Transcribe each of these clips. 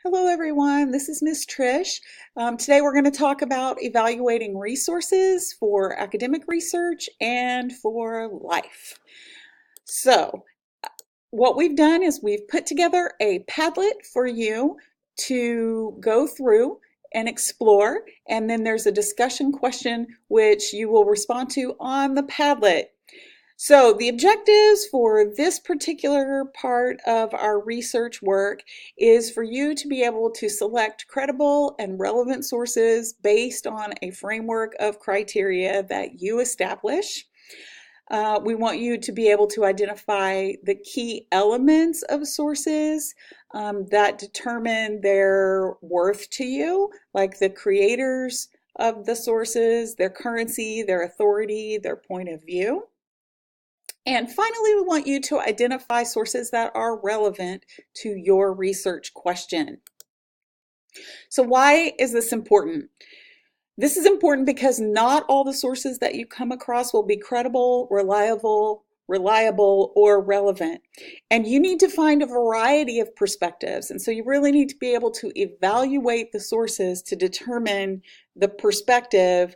Hello everyone, this is Miss Trish. Today we're going to talk about evaluating resources for academic research and for life. So what we've done is we've put together a Padlet for you to go through and explore, and then there's a discussion question which you will respond to on the Padlet. So the objectives for this particular part of our research work is for you to be able to select credible and relevant sources based on a framework of criteria that you establish. We want you to be able to identify the key elements of sources that determine their worth to you, like the creators of the sources, their currency, their authority, their point of view. And finally, we want you to identify sources that are relevant to your research question. So why is this important? This is important because not all the sources that you come across will be credible, reliable, or relevant. And you need to find a variety of perspectives. And so you really need to be able to evaluate the sources to determine the perspective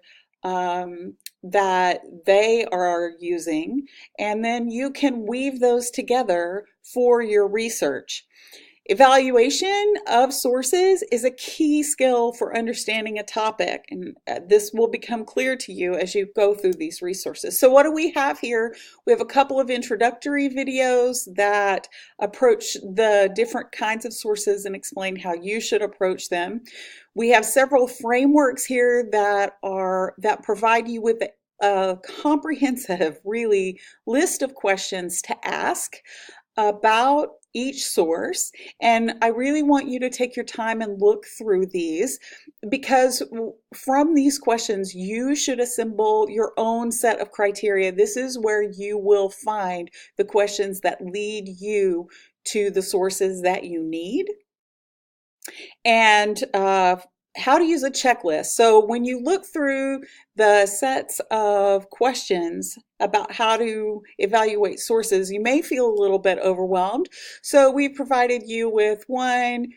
that they are using, and then you can weave those together for your research. Evaluation of sources is a key skill for understanding a topic, and this will become clear to you as you go through these resources. So what do we have here? We have a couple of introductory videos that approach the different kinds of sources and explain how you should approach them. We have several frameworks here that provide you with a comprehensive, really, list of questions to ask about each source, and I really want you to take your time and look through these, because from these questions you should assemble your own set of criteria. This is where you will find the questions that lead you to the sources that you need. And how to use a checklist. So when you look through the sets of questions about how to evaluate sources, you may feel a little bit overwhelmed. So we've provided you with one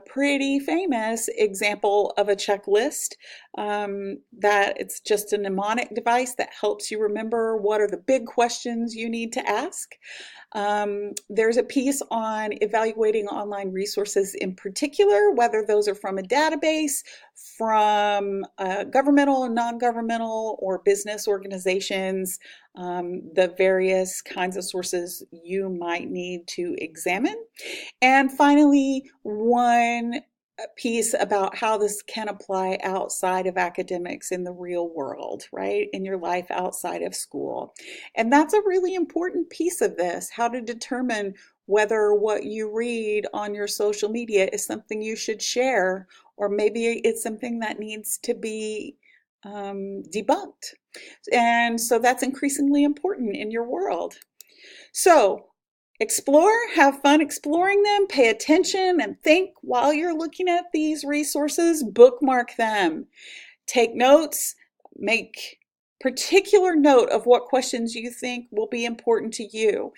pretty famous example of a checklist that it's just a mnemonic device that helps you remember what are the big questions you need to ask. There's a piece on evaluating online resources in particular, whether those are from a database, from governmental and non-governmental or business organizations, the various kinds of sources you might need to examine. And finally, one piece about how this can apply outside of academics in the real world, right? In your life outside of school. And that's a really important piece of this, how to determine whether what you read on your social media is something you should share, or maybe it's something that needs to be debunked. And so that's increasingly important in your world. So explore, have fun exploring them, pay attention, and think while you're looking at these resources. Bookmark them, take notes, make particular note of what questions you think will be important to you.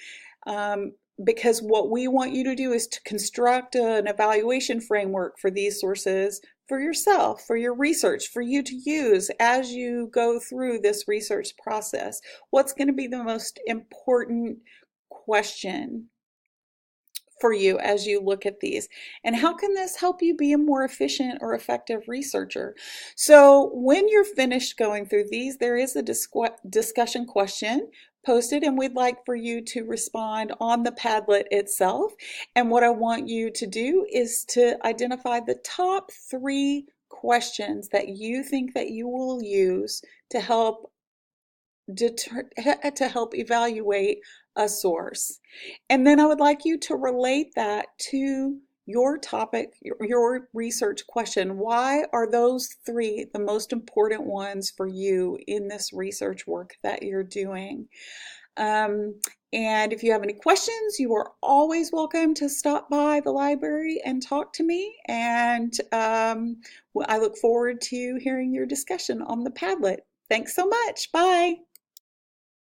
Because what we want you to do is to construct an evaluation framework for these sources for yourself, for your research, for you to use as you go through this research process. What's going to be the most important question for you as you look at these, and how can this help you be a more efficient or effective researcher? So when you're finished going through these, there is a discussion question posted, and we'd like for you to respond on the Padlet itself. And what I want you to do is to identify the top 3 questions that you think that you will use to help evaluate a source. And then I would like you to relate that to your topic, your research question. Why are those 3 the most important ones for you in this research work that you're doing? And if you have any questions, you are always welcome to stop by the library and talk to me. And I look forward to hearing your discussion on the Padlet. Thanks so much. Bye.